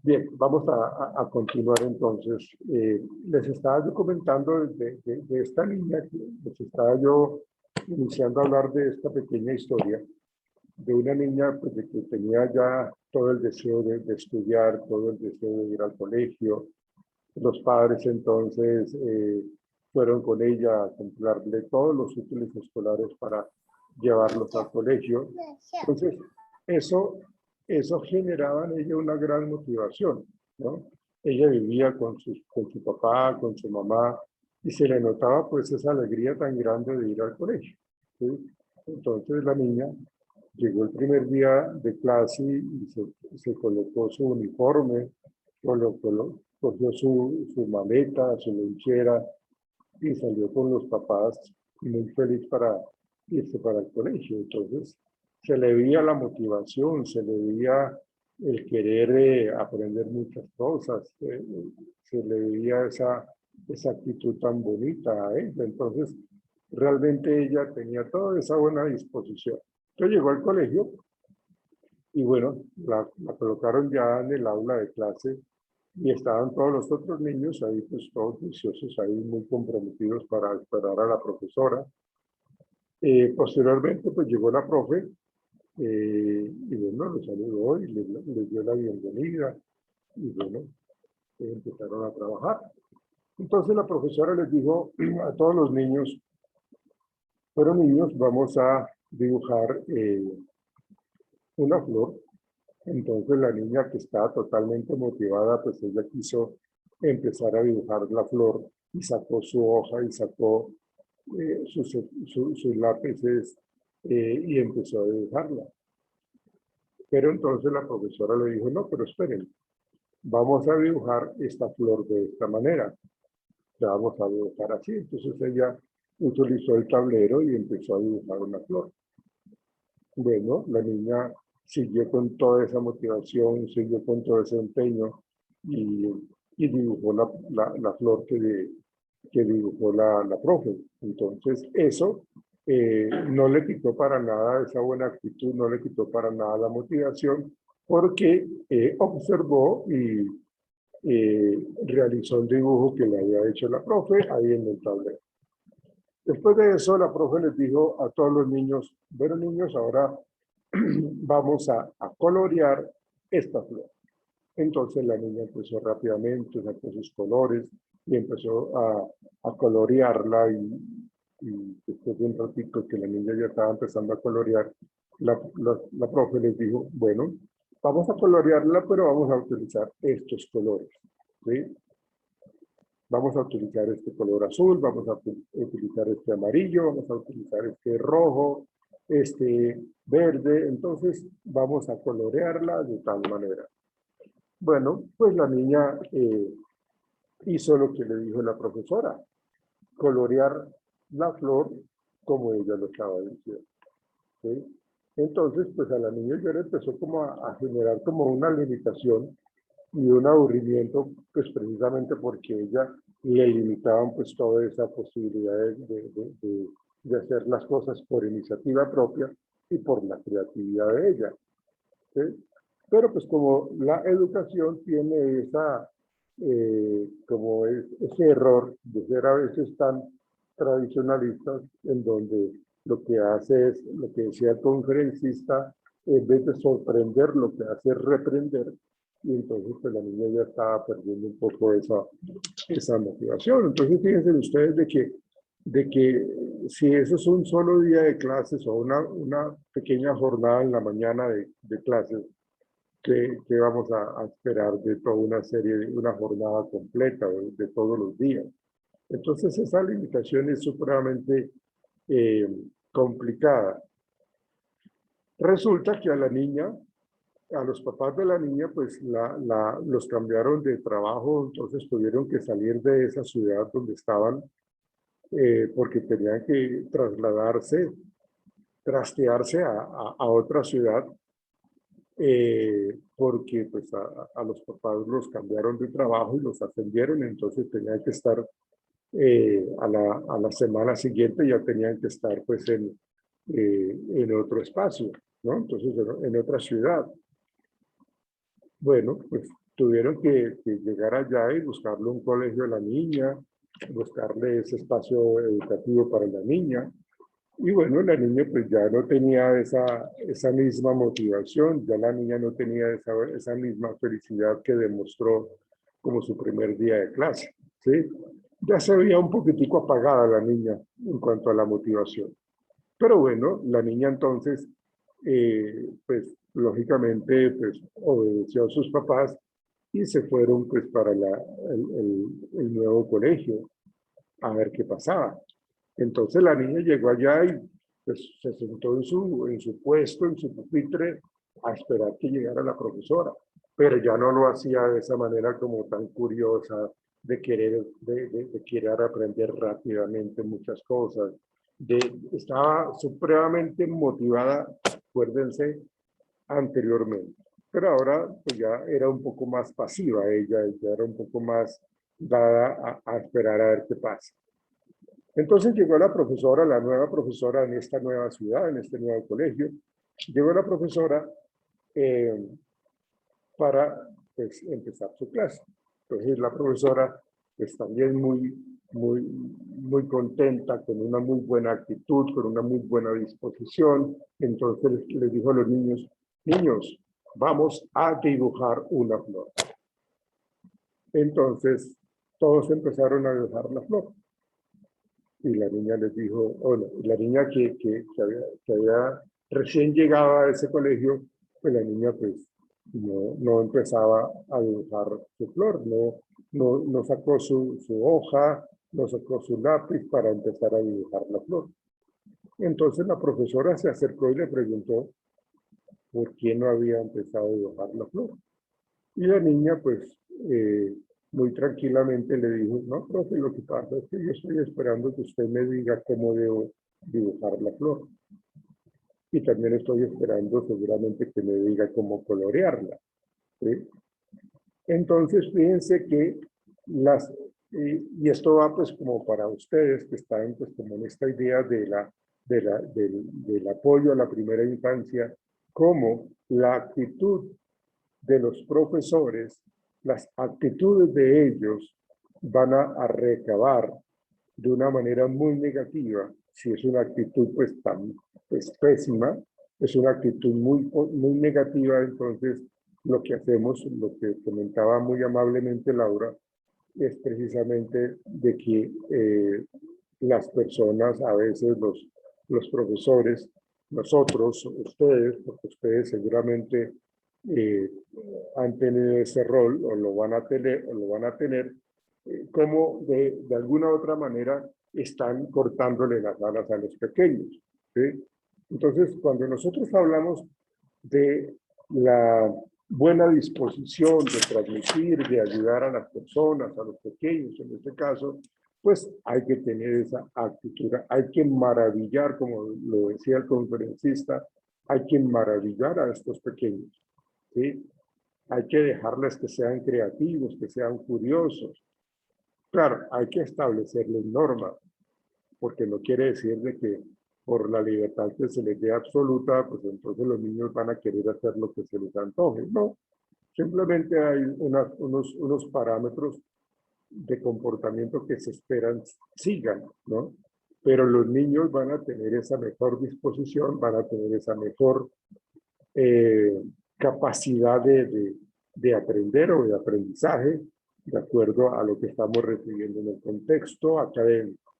Bien, vamos a continuar entonces. Les estaba yo comentando de esta niña, les estaba yo iniciando a hablar de esta pequeña historia, de una niña pues, de que tenía ya todo el deseo de estudiar, todo el deseo de ir al colegio. Los padres entonces fueron con ella a comprarle todos los útiles escolares para llevarlos al colegio. Entonces, eso, eso generaba en ella una gran motivación, ¿no? Ella vivía con su papá, con su mamá, y se le notaba pues esa alegría tan grande de ir al colegio, ¿sí? Entonces la niña llegó el primer día de clase y se colocó su uniforme, cogió su maleta, su lonchera y salió con los papás muy feliz para irse para el colegio. Entonces se le veía la motivación, se le veía el querer aprender muchas cosas, se le veía esa actitud tan bonita a ella. Entonces realmente ella tenía toda esa buena disposición. Entonces llegó al colegio y bueno, la colocaron ya en el aula de clase y estaban todos los otros niños ahí, pues todos juiciosos ahí, muy comprometidos para esperar a la profesora. Posteriormente, pues llegó la profe y bueno, los saludó y les dio la bienvenida y bueno, empezaron a trabajar. Entonces la profesora les dijo a todos los niños, pero niños, vamos a dibujar una flor. Entonces la niña que estaba totalmente motivada, pues ella quiso empezar a dibujar la flor y sacó su hoja y sacó sus lápices y empezó a dibujarla. Pero entonces la profesora le dijo, no, pero esperen, vamos a dibujar esta flor de esta manera. La vamos a dibujar así. Entonces ella utilizó el tablero y empezó a dibujar una flor. Bueno, la niña siguió con toda esa motivación, siguió con todo ese empeño y, y dibujó la flor que dibujó la profe. Entonces, eso no le quitó para nada esa buena actitud, no le quitó para nada la motivación, porque observó y realizó el dibujo que le había hecho la profe ahí en el tablero. Después de eso, la profe les dijo a todos los niños, bueno niños, ahora vamos a colorear esta flor. Entonces la niña empezó rápidamente, sacó sus colores y empezó a colorearla y después de un ratito que la niña ya estaba empezando a colorear, la profe les dijo, bueno, vamos a colorearla, pero vamos a utilizar estos colores, ¿sí? Vamos a utilizar este color azul, vamos a utilizar este amarillo, vamos a utilizar este rojo, este verde. Entonces vamos a colorearla de tal manera. Bueno, pues la niña hizo lo que le dijo la profesora, colorear la flor como ella lo estaba diciendo, ¿sí? Entonces, pues a la niña ya le empezó como a generar como una limitación y un aburrimiento, pues precisamente porque ella le limitaban pues toda esa posibilidad de hacer las cosas por iniciativa propia y por la creatividad de ella, ¿sí? Pero pues como la educación tiene como ese error de ser a veces tan tradicionalistas, en donde lo que hace es, lo que decía el conferencista, en vez de sorprender, lo que hace es reprender, y entonces pues la niña ya estaba perdiendo un poco esa motivación. Entonces fíjense ustedes de que si eso es un solo día de clases o una pequeña jornada en la mañana de clases, que vamos a esperar de toda una serie, una jornada completa de todos los días. Entonces esa limitación es supremamente complicada. Resulta que a la niña, a los papás de la niña, pues los cambiaron de trabajo, entonces tuvieron que salir de esa ciudad donde estaban porque tenían que trasladarse, trastearse a otra ciudad porque pues a los papás los cambiaron de trabajo y los ascendieron, entonces tenían que estar a la semana siguiente ya tenían que estar pues en otro espacio, ¿no? Entonces en otra ciudad. Bueno, pues tuvieron que llegar allá y buscarle un colegio a la niña, buscarle ese espacio educativo para la niña. Y bueno, la niña pues ya no tenía esa misma motivación, ya la niña no tenía esa misma felicidad que demostró como su primer día de clase, ¿sí? Ya se veía un poquitico apagada la niña en cuanto a la motivación. Pero bueno, la niña entonces, pues lógicamente, pues obedeció a sus papás y se fueron pues para el nuevo colegio a ver qué pasaba. Entonces la niña llegó allá y pues, se sentó en su puesto, en su pupitre, a esperar que llegara la profesora. Pero ya no lo hacía de esa manera como tan curiosa, de querer aprender rápidamente muchas cosas. Estaba supremamente motivada, acuérdense, anteriormente. Pero ahora pues ya era un poco más pasiva ella, ya era un poco más dada a esperar a ver qué pasa. Entonces llegó la profesora, la nueva profesora en esta nueva ciudad, en este nuevo colegio. Llegó la profesora eh, para pues, empezar su clase. Entonces la profesora pues también muy contenta, con una muy buena actitud, con una muy buena disposición. Entonces les dijo a los niños, niños, vamos a dibujar una flor. Entonces todos empezaron a dibujar la flor. Y la niña les dijo, bueno, la niña que había recién llegado a ese colegio, pues la niña pues no empezaba a dibujar su flor, no sacó su hoja, no sacó su lápiz para empezar a dibujar la flor. Entonces la profesora se acercó y le preguntó por qué no había empezado a dibujar la flor. Y la niña, pues, muy tranquilamente le dijo, no, profe, lo que pasa es que yo estoy esperando que usted me diga cómo debo dibujar la flor. Y también estoy esperando seguramente que me diga cómo colorearla, ¿sí? Entonces, fíjense que y esto va pues como para ustedes que están pues como en esta idea del apoyo a la primera infancia, como la actitud de los profesores, las actitudes de ellos van a recabar de una manera muy negativa. Si es una actitud pues tan pues, pésima, es una actitud muy negativa, entonces lo que hacemos, lo que comentaba muy amablemente Laura, es precisamente de que las personas, a veces los profesores, nosotros, ustedes, porque ustedes seguramente eh, han tenido ese rol o lo van a tener, como de alguna u otra manera están cortándole las alas a los pequeños, ¿sí? Entonces, cuando nosotros hablamos de la buena disposición de transmitir, de ayudar a las personas, a los pequeños en este caso, pues hay que tener esa actitud, hay que maravillar, como lo decía el conferencista, hay que maravillar a estos pequeños, ¿sí? Hay que dejarles que sean creativos, que sean curiosos. Claro, hay que establecerles normas, porque no quiere decir de que por la libertad que se les dé absoluta, pues entonces los niños van a querer hacer lo que se les antoje. No, simplemente hay unos parámetros de comportamiento que se esperan sigan, ¿no? Pero los niños van a tener esa mejor disposición, van a tener esa mejor capacidad de aprender o de aprendizaje de acuerdo a lo que estamos recibiendo en el contexto académico.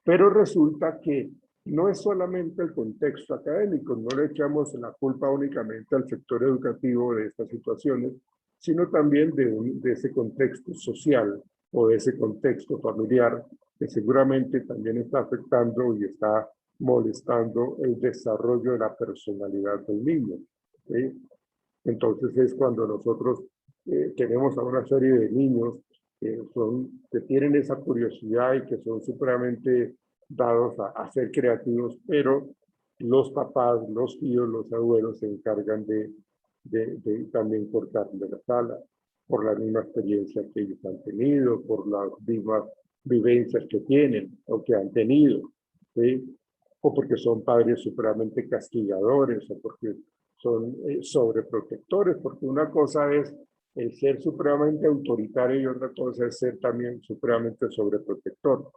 Pero resulta que no es solamente el contexto académico, no le echamos la culpa únicamente al sector educativo de estas situaciones, sino también de ese contexto social o de ese contexto familiar que seguramente también está afectando y está molestando el desarrollo de la personalidad del niño, ¿sí? Entonces es cuando nosotros tenemos a una serie de niños que tienen esa curiosidad y que son supremamente dados a ser creativos, pero los papás, los tíos, los abuelos se encargan de también cortarle la sala por la misma experiencia que ellos han tenido, por las mismas vivencias que tienen o que han tenido, ¿sí? O porque son padres supremamente castigadores o porque son sobreprotectores, porque una cosa es el ser supremamente autoritario y otra cosa es ser también supremamente sobreprotector.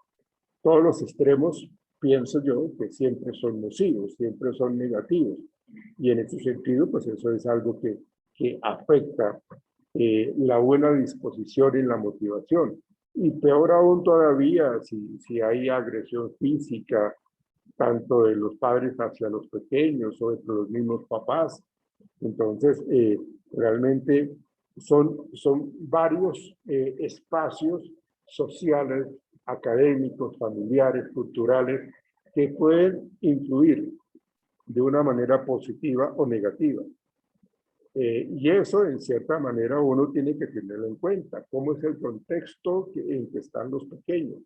Todos los extremos, pienso yo, que siempre son nocivos, siempre son negativos. Y en ese sentido, pues eso es algo que afecta la buena disposición y la motivación. Y peor aún todavía, si hay agresión física, tanto de los padres hacia los pequeños o de los mismos papás. Entonces, realmente son varios espacios sociales, académicos, familiares, culturales, que pueden influir de una manera positiva o negativa. Y eso, en cierta manera, uno tiene que tenerlo en cuenta. ¿Cómo es el contexto en que están los pequeños?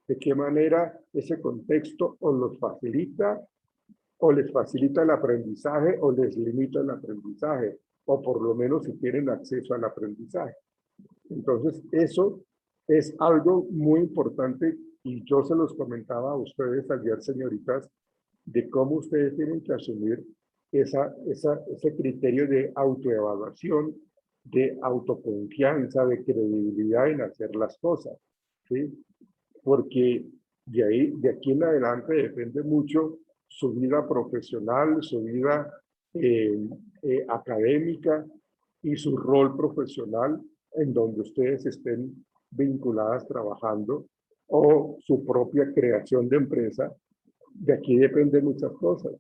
¿De qué manera ese contexto o los facilita o les facilita el aprendizaje o les limita el aprendizaje? O por lo menos si tienen acceso al aprendizaje. Entonces, eso es algo muy importante y yo se los comentaba a ustedes ayer, señoritas, de cómo ustedes tienen que asumir ese criterio de autoevaluación, de autoconfianza, de credibilidad en hacer las cosas, ¿sí? Porque de aquí en adelante depende mucho su vida profesional, su vida académica y su rol profesional en donde ustedes estén vinculadas trabajando o su propia creación de empresa. De aquí dependen muchas cosas,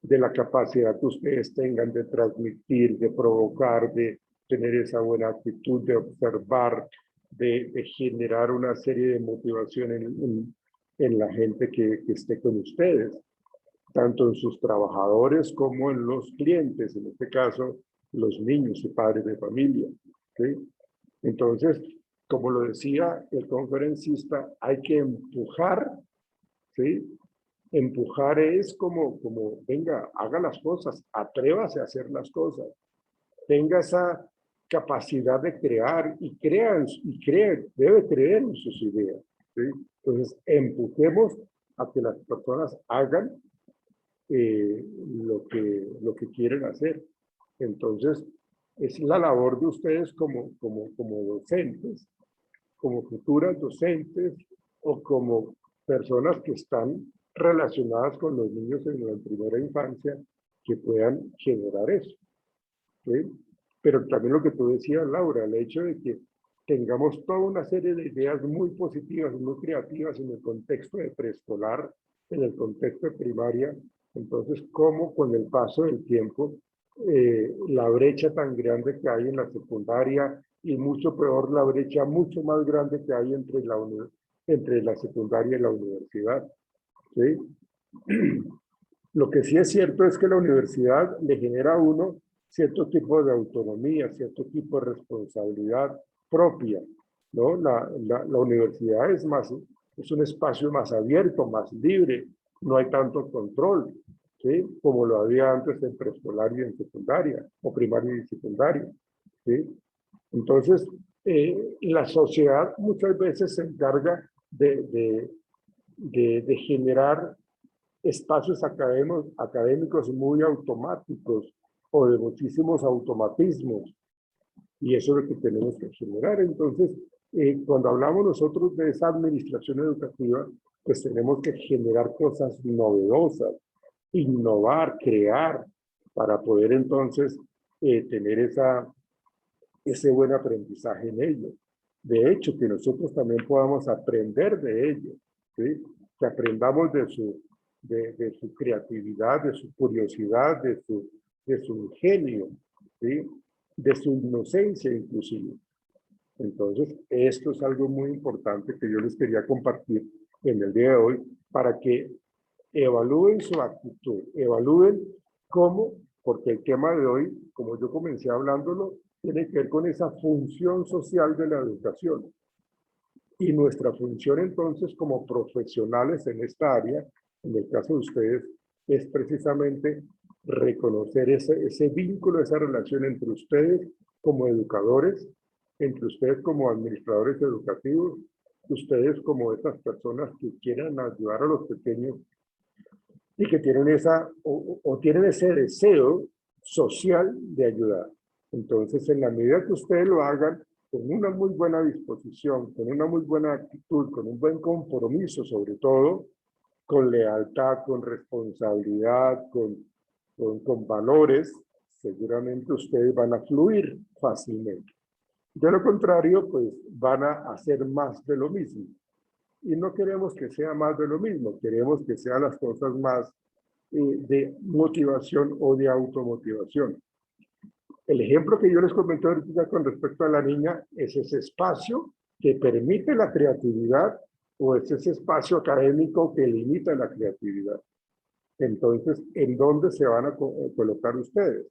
de la capacidad que ustedes tengan de transmitir, de provocar, de tener esa buena actitud, de observar, de generar una serie de motivación en la gente que esté con ustedes, tanto en sus trabajadores como en los clientes, en este caso, los niños y padres de familia, ¿sí? Entonces, como lo decía el conferencista, hay que empujar, ¿sí? Empujar es como, venga, haga las cosas, atrévase a hacer las cosas, tenga esa capacidad de crear y debe creer en sus ideas, ¿sí? Entonces, empujemos a que las personas hagan lo que quieren hacer. Entonces, es la labor de ustedes como docentes, como futuras docentes o como personas que están relacionadas con los niños en la primera infancia, que puedan generar eso, ¿sí? Pero también lo que tú decías, Laura, el hecho de que tengamos toda una serie de ideas muy positivas, muy creativas en el contexto de preescolar, en el contexto de primaria, entonces, ¿cómo con el paso del tiempo, la brecha tan grande que hay en la secundaria y mucho peor la brecha mucho más grande que hay entre la secundaria y la universidad, ¿sí? Lo que sí es cierto es que la universidad le genera a uno cierto tipo de autonomía, cierto tipo de responsabilidad propia, ¿no? La universidad es un espacio más abierto, más libre, no hay tanto control, ¿sí? Como lo había antes en preescolar y en secundaria, o primaria y secundaria, ¿sí? Entonces, la sociedad muchas veces se encarga de generar espacios académicos muy automáticos o de muchísimos automatismos. Y eso es lo que tenemos que generar. Entonces, cuando hablamos nosotros de esa administración educativa, pues tenemos que generar cosas novedosas, innovar, crear, para poder entonces tener ese buen aprendizaje en ello. De hecho, que nosotros también podamos aprender de ello, ¿sí? Que aprendamos de su creatividad, de su curiosidad, de su ingenio, ¿sí? De su inocencia inclusive. Entonces, esto es algo muy importante que yo les quería compartir en el día de hoy para que evalúen su actitud, evalúen cómo, porque el tema de hoy, como yo comencé hablándolo, tiene que ver con esa función social de la educación. Y nuestra función entonces como profesionales en esta área, en el caso de ustedes, es precisamente reconocer ese vínculo, esa relación entre ustedes como educadores, entre ustedes como administradores educativos, ustedes como esas personas que quieran ayudar a los pequeños y que tienen tienen ese deseo social de ayudar. Entonces, en la medida que ustedes lo hagan con una muy buena disposición, con una muy buena actitud, con un buen compromiso, sobre todo, con lealtad, con responsabilidad, con valores, seguramente ustedes van a fluir fácilmente. De lo contrario, pues van a hacer más de lo mismo. Y no queremos que sea más de lo mismo, queremos que sean las cosas más de motivación o de automotivación. El ejemplo que yo les comenté ahorita con respecto a la niña es ese espacio que permite la creatividad o es ese espacio académico que limita la creatividad. Entonces, ¿en dónde se van a colocar ustedes?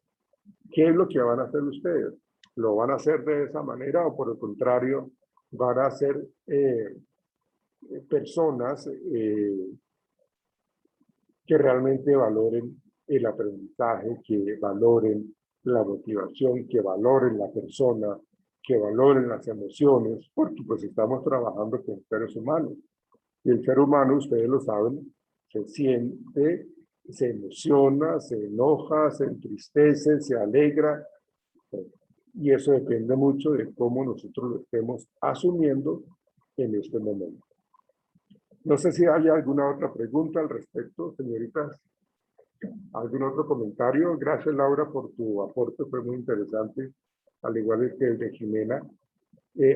¿Qué es lo que van a hacer ustedes? ¿Lo van a hacer de esa manera o por el contrario van a ser personas que realmente valoren el aprendizaje, que valoren la motivación, que valoren la persona, que valoren las emociones, porque pues estamos trabajando con seres humanos. Y el ser humano, ustedes lo saben, se siente, se emociona, se enoja, se entristece, se alegra. Y eso depende mucho de cómo nosotros lo estemos asumiendo en este momento. No sé si hay alguna otra pregunta al respecto, señoritas. ¿Algún otro comentario? Gracias, Laura, por tu aporte, fue muy interesante, al igual que el de Jimena.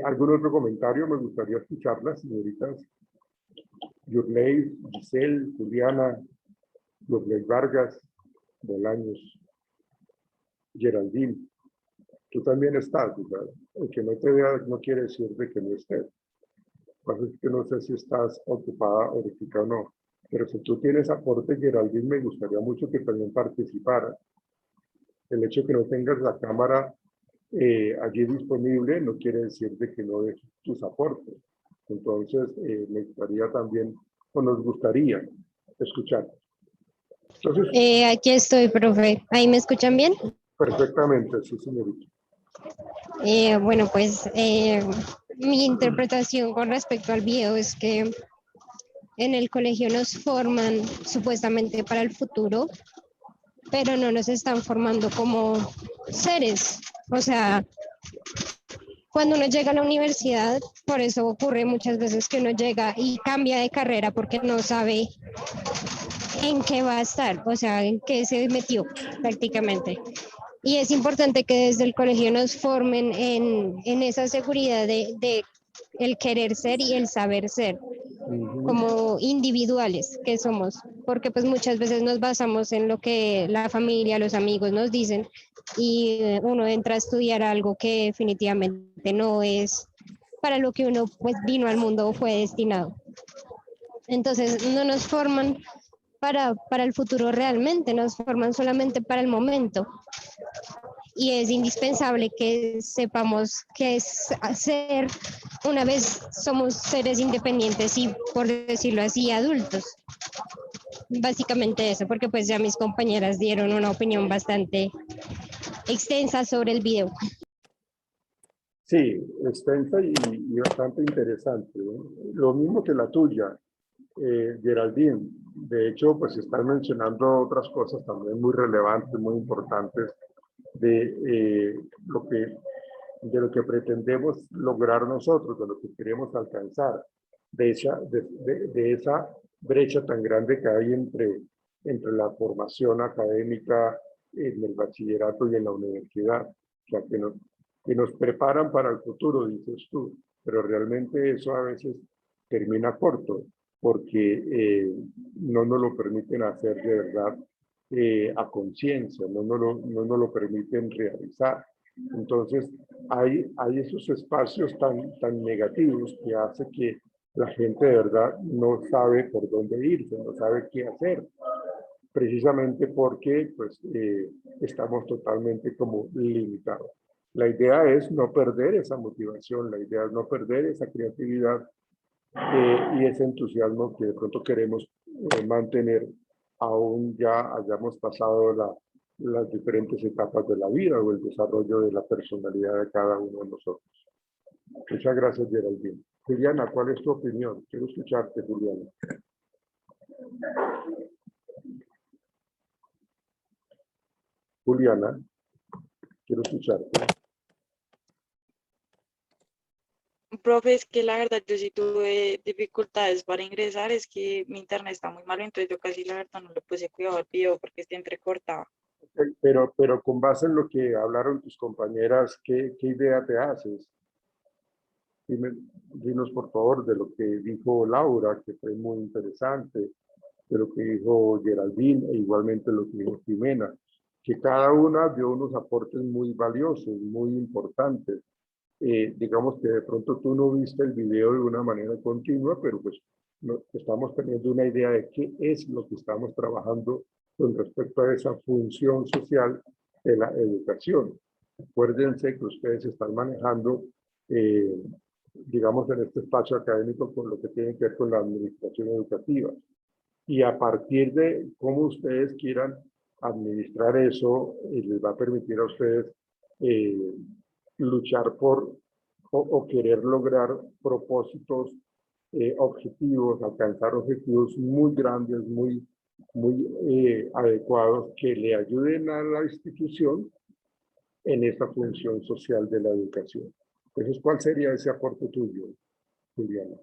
¿Algún otro comentario? Me gustaría escucharlas, señoritas. Yurley, Giselle, Juliana, Yurley Vargas, Bolaños, Geraldine. Tú también estás, ¿verdad? El que no te vea no quiere decir de que no estés. Pues es que no sé si estás ocupada ahorita o no. Pero si tú tienes aporte, Geraldine, me gustaría mucho que también participara. El hecho de que no tengas la cámara allí disponible no quiere decir de que no dejes tus aportes. Entonces, me gustaría también, o nos gustaría, escuchar. Entonces, Aquí estoy, profe. ¿Ahí me escuchan bien? perfectamente, sí, señorita. Bueno, pues mi interpretación con respecto al video es que en el colegio nos forman supuestamente para el futuro, pero no nos están formando como seres. O sea, cuando uno llega a la universidad, por eso ocurre muchas veces que uno llega y cambia de carrera porque no sabe en qué va a estar, o sea, en qué se metió prácticamente. Y es importante que desde el colegio nos formen en esa seguridad de el querer ser y el saber ser, como individuales que somos, porque pues muchas veces nos basamos en lo que la familia, los amigos nos dicen y uno entra a estudiar algo que definitivamente no es para lo que uno pues vino al mundo o fue destinado. Entonces no nos forman para el futuro realmente, nos forman solamente para el momento. Y es indispensable que sepamos qué es ser una vez somos seres independientes y, por decirlo así, adultos. Básicamente eso, porque pues ya mis compañeras dieron una opinión bastante extensa sobre el video. Sí, extensa y bastante interesante, ¿no? Lo mismo que la tuya, Geraldine. De hecho, pues estás mencionando otras cosas también muy relevantes, muy importantes de lo que pretendemos lograr nosotros, de lo que queremos alcanzar, de esa brecha tan grande que hay entre la formación académica en el bachillerato y en la universidad. O sea, que nos preparan para el futuro, dices tú, pero realmente eso a veces termina corto, porque no nos lo permiten hacer de verdad a conciencia, no nos lo permiten realizar. Entonces, hay esos espacios tan negativos que hace que la gente de verdad no sabe por dónde irse, no sabe qué hacer, precisamente porque pues, estamos totalmente como limitados. La idea es no perder esa motivación, la idea es no perder esa creatividad y ese entusiasmo que de pronto queremos mantener aún ya hayamos pasado las diferentes etapas de la vida o el desarrollo de la personalidad de cada uno de nosotros. Muchas gracias, Geraldine. Juliana, ¿cuál es tu opinión? Quiero escucharte, Juliana. Juliana. Quiero escucharte. Profe, es que la verdad yo sí tuve dificultades para ingresar, es que mi internet está muy malo, entonces yo casi la verdad no le puse cuidado al video porque está entrecortado. Pero con base en lo que hablaron tus compañeras, ¿qué idea te haces? Dinos por favor de lo que dijo Laura, que fue muy interesante, de lo que dijo Geraldine e igualmente lo que dijo Jimena, que cada una dio unos aportes muy valiosos, muy importantes. Digamos que de pronto tú no viste el video de una manera continua, pero pues estamos teniendo una idea de qué es lo que estamos trabajando con respecto a esa función social de la educación. Acuérdense que ustedes están manejando, digamos, en este espacio académico con lo que tiene que ver con la administración educativa. Y a partir de cómo ustedes quieran administrar eso, les va a permitir a ustedes luchar por o querer lograr propósitos, objetivos, alcanzar objetivos muy grandes, muy adecuados que le ayuden a la institución en esta función social de la educación. Entonces, ¿cuál sería ese aporte tuyo, Juliana?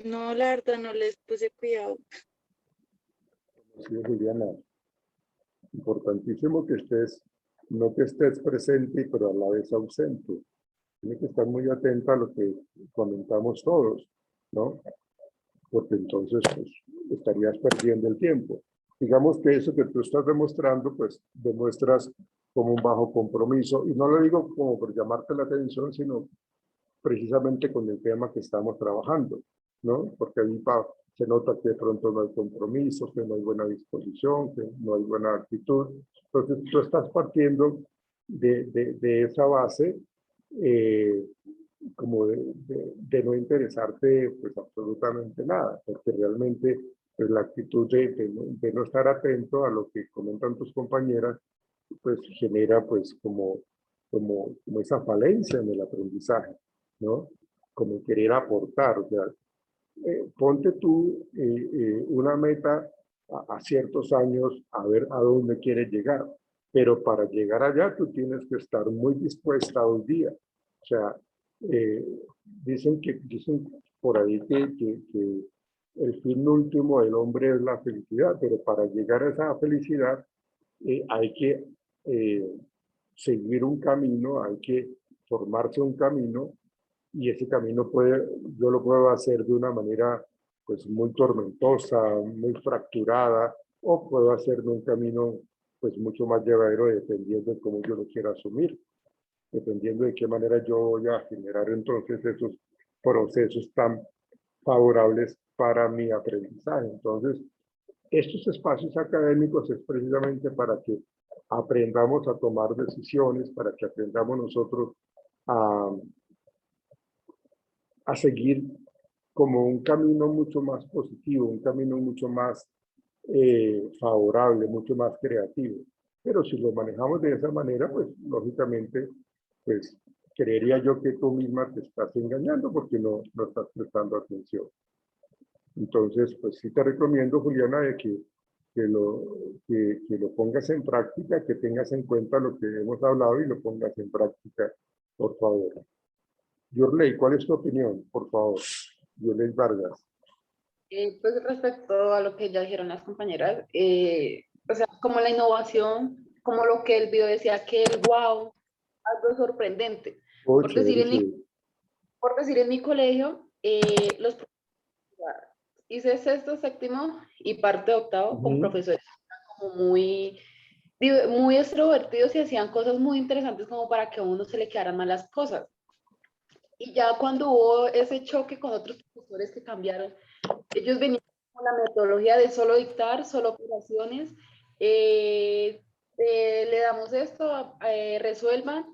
No, la verdad no les puse cuidado. Sí, Juliana, importantísimo que estés, no que estés presente, pero a la vez ausente. Tiene que estar muy atenta a lo que comentamos todos, ¿no? Porque entonces pues, estarías perdiendo el tiempo. Digamos que eso que tú estás demostrando, pues demuestras como un bajo compromiso, y no lo digo como por llamarte la atención, sino precisamente con el tema que estamos trabajando, ¿no? Porque ahí se nota que de pronto no hay compromiso, que no hay buena disposición, que no hay buena actitud. Entonces tú estás partiendo de esa base como de no interesarte pues absolutamente nada, porque realmente pues, la actitud de no estar atento a lo que comentan tus compañeras, pues genera pues como esa falencia en el aprendizaje, ¿no? Como querer aportar, o sea, ponte tú una meta a ciertos años a ver a dónde quieres llegar, pero para llegar allá tú tienes que estar muy dispuesta hoy día. O sea, eh, dicen por ahí que el fin último del hombre es la felicidad, pero para llegar a esa felicidad hay que eh, seguir un camino, hay que formarse un camino y ese camino yo lo puedo hacer de una manera pues muy tormentosa, muy fracturada, o puedo hacerme un camino pues mucho más llevadero dependiendo de cómo yo lo quiera asumir, dependiendo de qué manera yo voy a generar entonces esos procesos tan favorables para mi aprendizaje. Entonces, estos espacios académicos es precisamente para que aprendamos a tomar decisiones, para que aprendamos nosotros a, a seguir como un camino mucho más positivo, un camino mucho más favorable, mucho más creativo. Pero si lo manejamos de esa manera, pues lógicamente, pues creería yo que tú misma te estás engañando porque no estás prestando atención. Entonces, pues sí te recomiendo, Juliana, de que lo pongas en práctica, que tengas en cuenta lo que hemos hablado y lo pongas en práctica, por favor. Yurley, ¿cuál es tu opinión, por favor? Yurley Vargas. Pues respecto a lo que ya dijeron las compañeras, o sea, como la innovación, como lo que el video decía que el wow, algo sorprendente. Oh, Por decir, en mi colegio, hice sexto, séptimo y parte de octavo con profesores como muy extrovertidos y hacían cosas muy interesantes como para que a uno se le quedaran mal las cosas. Y ya cuando hubo ese choque con otros profesores que cambiaron, ellos venían con la metodología de solo dictar, solo operaciones, le damos esto, resuelvan,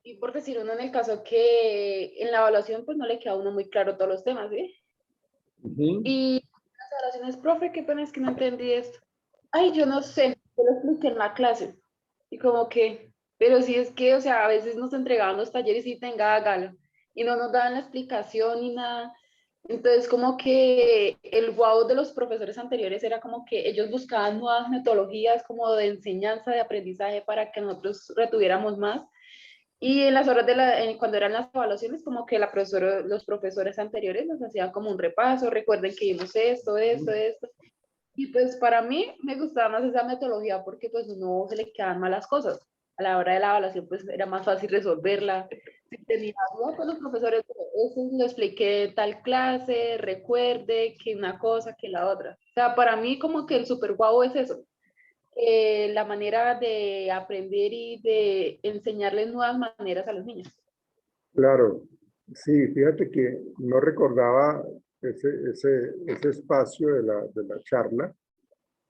y por decir uno en el caso que en la evaluación pues no le queda a uno muy claro todos los temas, ¿sí? Y las evaluaciones, profe, qué pena es que no entendí esto. Ay, yo no sé, yo lo expliqué en la clase. Y como que, pero si es que, o sea, a veces nos entregaban los talleres y tenga hágalo, y no nos daban la explicación ni nada. Entonces, como que el wow de los profesores anteriores era como que ellos buscaban nuevas metodologías como de enseñanza, de aprendizaje para que nosotros retuviéramos más. Y en las horas cuando eran las evaluaciones, como que los profesores anteriores nos hacían como un repaso, recuerden que vimos esto, esto, esto. Y pues para mí me gustaba más esa metodología porque pues no se le quedaban malas cosas. A la hora de la evaluación pues era más fácil resolverla. Si tenía dudas con los profesores, eso lo expliqué tal clase, recuerde que una cosa, que la otra. O sea, para mí como que el super guau es eso. La manera de aprender y de enseñarles nuevas maneras a los niños. Claro, sí, fíjate que no recordaba ese espacio de la charla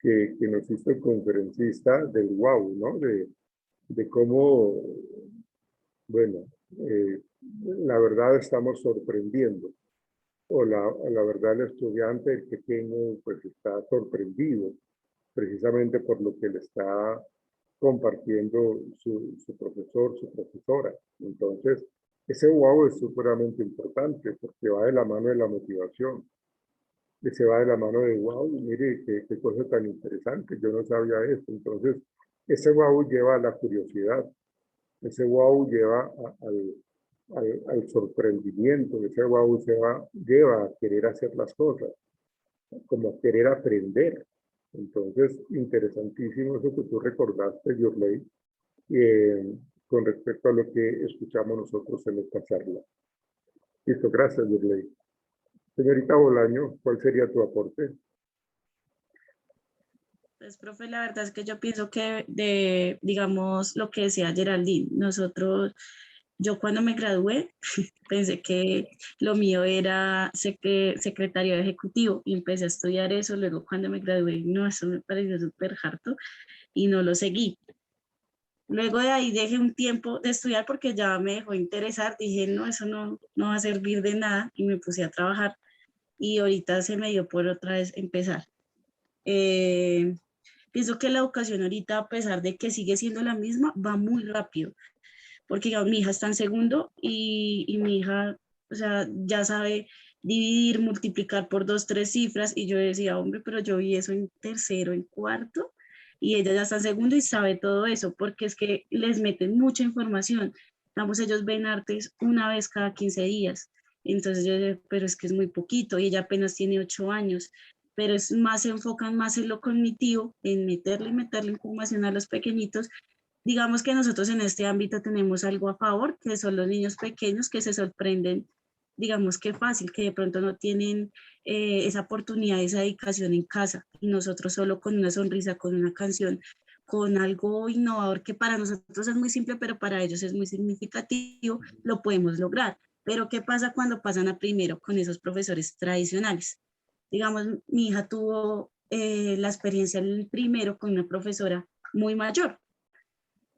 que nos hizo el conferencista del wow, ¿no? De cómo, bueno, la verdad estamos sorprendiendo, o la verdad el estudiante, el pequeño, pues está sorprendido precisamente por lo que le está compartiendo su profesor, su profesora. Entonces, ese wow es supremamente importante porque va de la mano de la motivación, que se va de la mano de wow, mire qué cosa tan interesante, yo no sabía esto. Entonces, ese wow lleva a la curiosidad, ese wow lleva al sorprendimiento, ese wow lleva a querer hacer las cosas, como a querer aprender. Entonces, interesantísimo eso que tú recordaste, Yurley, con respecto a lo que escuchamos nosotros en esta charla. Listo, gracias, Yurley. Señorita Bolaño, ¿cuál sería tu aporte? Pues, profe, la verdad es que yo pienso que digamos, lo que decía Geraldine, yo cuando me gradué, pensé que lo mío era secretario ejecutivo y empecé a estudiar eso. Luego cuando me gradué, no, eso me pareció súper harto y no lo seguí. Luego de ahí dejé un tiempo de estudiar porque ya me dejó interesar. Dije, no, eso no va a servir de nada y me puse a trabajar. Y ahorita se me dio por otra vez empezar. Pienso que la educación ahorita, a pesar de que sigue siendo la misma, va muy rápido, porque digamos, mi hija está en segundo y mi hija, o sea, ya sabe dividir, multiplicar por 2, 3 cifras, y yo decía, hombre, pero yo vi eso en tercero, en cuarto, y ella ya está en segundo y sabe todo eso, porque es que les meten mucha información. Vamos, ellos ven artes una vez cada 15 días. Entonces yo digo, pero es que es muy poquito, y ella apenas tiene 8 años, pero es más, se enfocan más en lo cognitivo, en meterle información a los pequeñitos. Digamos que nosotros en este ámbito tenemos algo a favor, que son los niños pequeños que se sorprenden, digamos que fácil, que de pronto no tienen esa oportunidad, esa dedicación en casa, y nosotros solo con una sonrisa, con una canción, con algo innovador que para nosotros es muy simple, pero para ellos es muy significativo, lo podemos lograr. Pero ¿qué pasa cuando pasan a primero con esos profesores tradicionales? Digamos, mi hija tuvo la experiencia en el primero con una profesora muy mayor,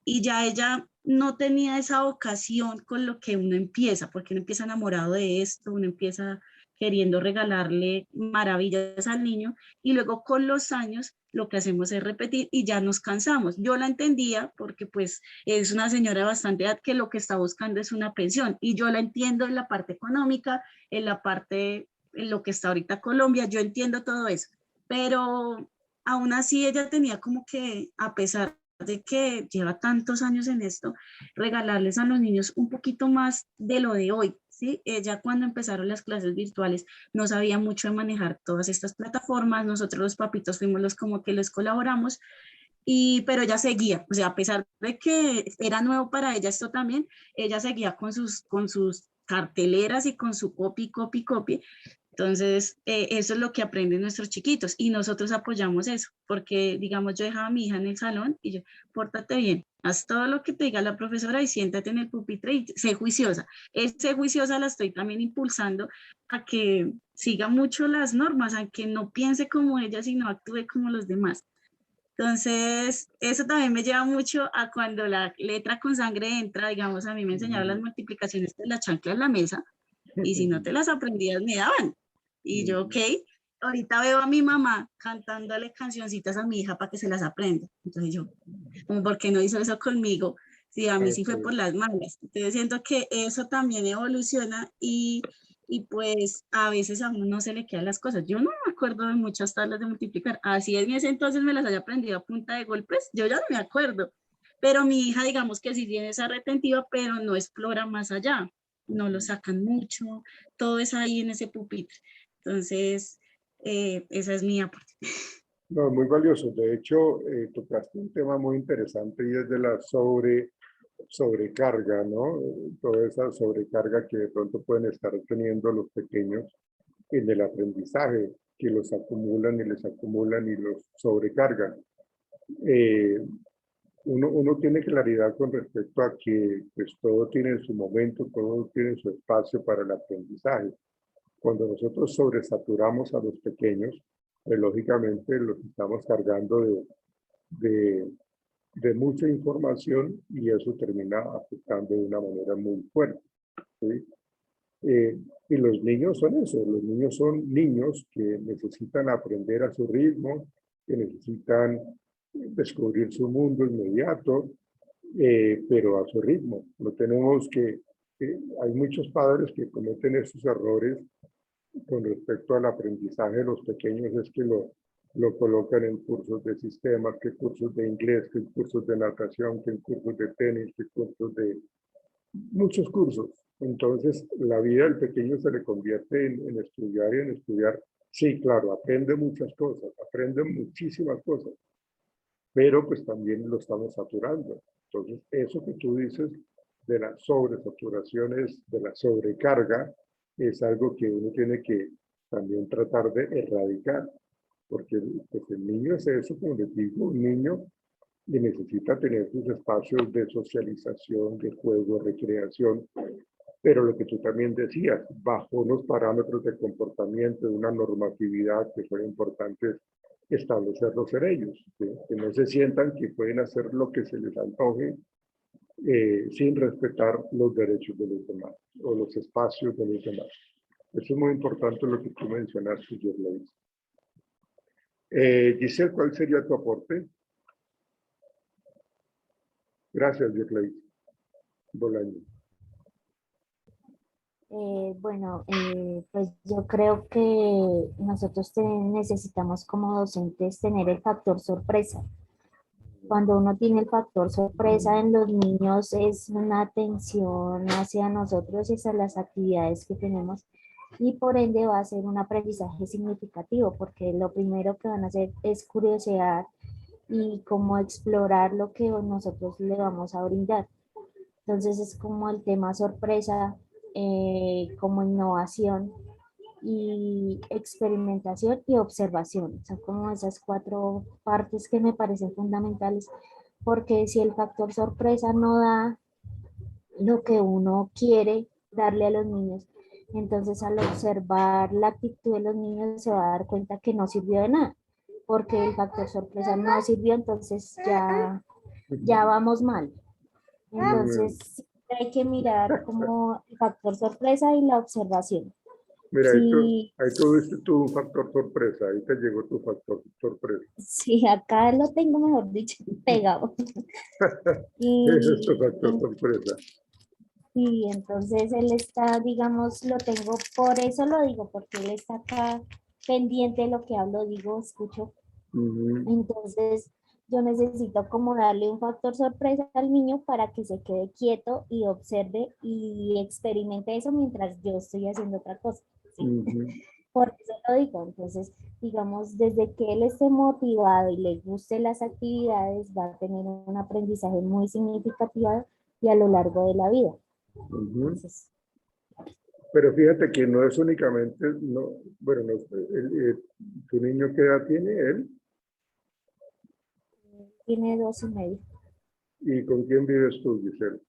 y ya ella no tenía esa vocación con lo que uno empieza, porque uno empieza enamorado de esto, uno empieza queriendo regalarle maravillas al niño, y luego con los años lo que hacemos es repetir y ya nos cansamos. Yo la entendía porque pues es una señora bastante edad que lo que está buscando es una pensión, y yo la entiendo en la parte económica, en la parte, en lo que está ahorita Colombia, yo entiendo todo eso, pero aún así ella tenía como que, a pesar de que lleva tantos años en esto, regalarles a los niños un poquito más de lo de hoy, ¿sí? Ella cuando empezaron las clases virtuales no sabía mucho de manejar todas estas plataformas, nosotros los papitos fuimos los como que les colaboramos, pero ella seguía, o sea, a pesar de que era nuevo para ella esto también, ella seguía con sus carteleras y con su copy. Entonces, eso es lo que aprenden nuestros chiquitos, y nosotros apoyamos eso, porque, digamos, yo dejaba a mi hija en el salón y yo, pórtate bien, haz todo lo que te diga la profesora y siéntate en el pupitre y sé juiciosa. Sé juiciosa la estoy también impulsando a que siga mucho las normas, a que no piense como ella, sino actúe como los demás. Entonces, eso también me lleva mucho a cuando la letra con sangre entra. Digamos, a mí me enseñaron las multiplicaciones de la chancla en la mesa, y si no te las aprendías me daban. Y yo, ok, ahorita veo a mi mamá cantándole cancioncitas a mi hija para que se las aprenda. Entonces yo, como, ¿por qué no hizo eso conmigo? Sí, a mí sí fue por las malas. Entonces siento que eso también evoluciona, y y pues a veces a uno no se le quedan las cosas. Yo no me acuerdo de muchas tablas de multiplicar, así en ese entonces me las haya aprendido a punta de golpes, yo ya no me acuerdo. Pero mi hija, digamos que sí tiene esa retentiva, pero no explora más allá, no lo sacan mucho, todo es ahí en ese pupitre. Entonces, esa es mi aporte. No, muy valioso. De hecho, tocaste un tema muy interesante y es de la sobrecarga, ¿no? Toda esa sobrecarga que de pronto pueden estar teniendo los pequeños en el aprendizaje, que los acumulan y les acumulan y los sobrecargan. Uno tiene claridad con respecto a que pues, todo tiene su momento, todo tiene su espacio para el aprendizaje. Cuando nosotros sobresaturamos a los pequeños, pues lógicamente los estamos cargando de mucha información y eso termina afectando de una manera muy fuerte, ¿sí? Y los niños son eso, los niños son niños que necesitan aprender a su ritmo, que necesitan descubrir su mundo inmediato, pero a su ritmo. No tenemos hay muchos padres que cometen esos errores con respecto al aprendizaje de los pequeños, es que lo colocan en cursos de sistemas, que cursos de inglés, que cursos de natación, que en cursos de tenis, que cursos de muchos cursos. Entonces, la vida del pequeño se le convierte en estudiar y en estudiar. Sí, claro, aprende muchas cosas, aprende muchísimas cosas, pero pues también lo estamos saturando. Entonces, eso que tú dices de la sobresaturación, de la sobrecarga, es algo que uno tiene que también tratar de erradicar, porque pues, el niño es eso, como les digo, un niño y necesita tener sus espacios de socialización, de juego, recreación, pero lo que tú también decías, bajo unos parámetros de comportamiento, de una normatividad que son importantes establecerlos en ellos, ¿sí? Que no se sientan que pueden hacer lo que se les antoje sin respetar los derechos de los demás o los espacios de los demás. Eso es muy importante lo que tú mencionaste, Yerleis. Giselle, ¿cuál sería tu aporte? Gracias, Yerleis Bolaño. Pues yo creo que nosotros necesitamos como docentes tener el factor sorpresa. Cuando uno tiene el factor sorpresa en los niños es una atención hacia nosotros y hacia las actividades que tenemos y por ende va a ser un aprendizaje significativo porque lo primero que van a hacer es curiosear y como explorar lo que nosotros le vamos a brindar. Entonces es como el tema sorpresa, como innovación y experimentación y observación. Son como esas 4 partes que me parecen fundamentales, porque si el factor sorpresa no da lo que uno quiere darle a los niños, entonces al observar la actitud de los niños se va a dar cuenta que no sirvió de nada, porque el factor sorpresa no sirvió, entonces ya vamos mal. Entonces hay que mirar como el factor sorpresa y la observación. Mira, Sí, ahí tuviste tú un factor sorpresa, ahí te llegó tu factor sorpresa. sí, acá lo tengo, mejor dicho, pegado. Ese es tu factor Y sorpresa. sí, entonces él está, digamos, lo tengo, por eso lo digo, porque él está acá pendiente de lo que hablo, digo, escucho. Ujú. Entonces yo necesito como darle un factor sorpresa al niño para que se quede quieto y observe y experimente eso mientras yo estoy haciendo otra cosa. ¿Sí? Ujú. Por eso lo digo. Entonces, digamos, desde que él esté motivado y le guste las actividades, va a tener un aprendizaje muy significativo y a lo largo de la vida. Ujú. Entonces, Pero fíjate que no es únicamente, no, bueno, no, ¿tu niño qué edad tiene él? tiene 2 y medio. ¿Y con quién vives tú, Giselle?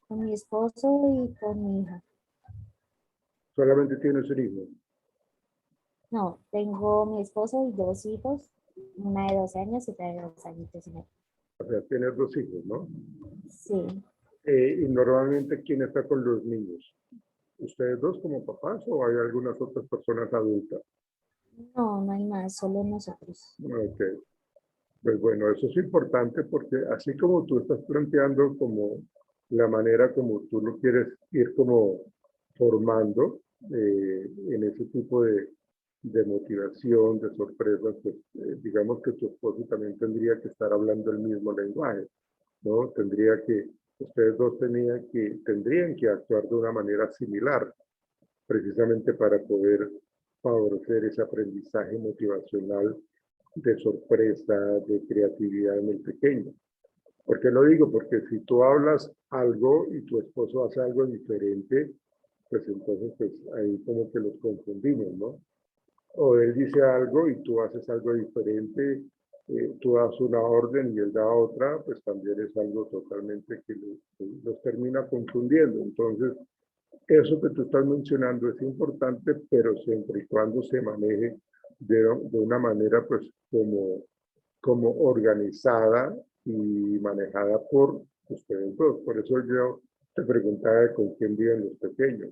Con mi esposo y con mi hija. ¿Solamente tienes un hijo? No, tengo mi esposo y 2 hijos, una de 12 años y otra de 2 añitos y medio. O sea, tienes 2 hijos, ¿no? Sí, Y normalmente, ¿quién está con los niños? ¿Ustedes dos como papás o hay algunas otras personas adultas? no hay más, solo nosotros. Ok. Pues bueno, eso es importante porque así como tú estás planteando como la manera como tú lo quieres ir como formando en ese tipo de motivación, de sorpresas, pues digamos que tu esposo también tendría que estar hablando el mismo lenguaje, ¿no? Ustedes dos tendrían que actuar de una manera similar, precisamente para poder favorecer ese aprendizaje motivacional de sorpresa, de creatividad en el pequeño. ¿Por qué lo digo? Porque si tú hablas algo y tu esposo hace algo diferente, pues entonces pues ahí como que los confundimos, ¿no? O él dice algo y tú haces algo diferente, tú das una orden y él da otra, pues también es algo totalmente que los termina confundiendo. Entonces, eso que tú estás mencionando es importante, pero siempre y cuando se maneje de una manera pues como organizada y manejada por ustedes dos. Por eso yo te preguntaba de con quién viven los pequeños.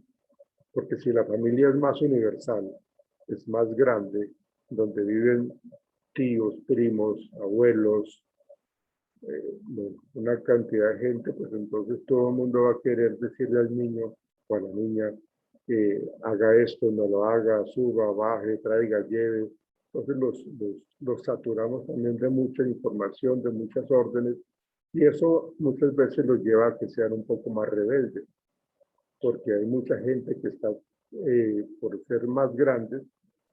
Porque si la familia es más universal, es más grande, donde viven tíos, primos, abuelos, una cantidad de gente, pues entonces todo el mundo va a querer decirle al niño o a la niña que haga esto, no lo haga, suba, baje, traiga, lleve. Entonces los saturamos también de mucha información, de muchas órdenes, y eso muchas veces los lleva a que sean un poco más rebeldes, porque hay mucha gente que está, por ser más grandes,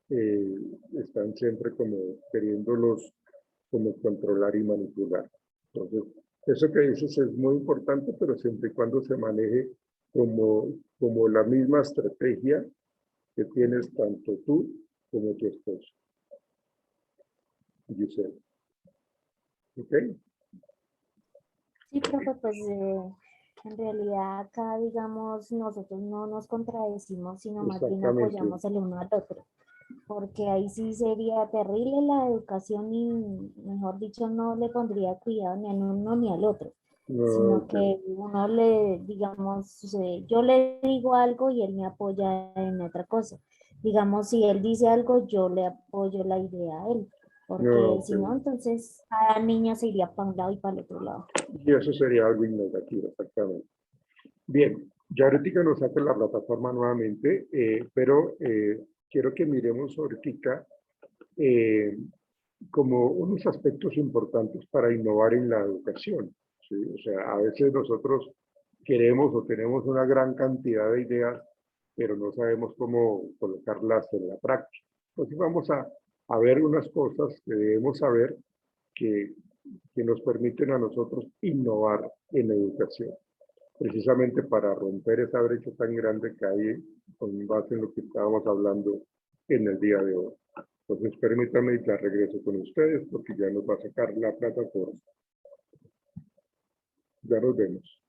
están siempre como queriéndolos como controlar y manipular. Entonces, eso que dices es muy importante, pero siempre y cuando se maneje como la misma estrategia que tienes tanto tú como tu esposo. Giselle. ¿Ok? Sí, profe, pues en realidad acá, digamos, nosotros no nos contradecimos, sino más bien Exactamente. apoyamos el uno al otro, porque ahí sí sería terrible la educación y, mejor dicho, no le pondría cuidado ni al uno ni al otro, sino Ok. que uno le, digamos, yo le digo algo y él me apoya en otra cosa. Digamos, si él dice algo, yo le apoyo la idea a él, porque Ok. si no, entonces cada niño se iría para un lado y para el otro lado. Y eso sería algo innegativo, exactamente. Bien, ya ahorita nos saca la plataforma nuevamente, pero quiero que miremos ahorita como unos aspectos importantes para innovar en la educación, ¿sí? O sea, a veces nosotros queremos o tenemos una gran cantidad de ideas, pero no sabemos cómo colocarlas en la práctica. Entonces vamos a ver unas cosas que debemos saber que, que nos permiten a nosotros innovar en la educación, precisamente para romper esa brecha tan grande que hay con base en lo que estábamos hablando en el día de hoy. Entonces, permítanme y ya regreso con ustedes porque ya nos va a sacar la plataforma. Ya nos vemos.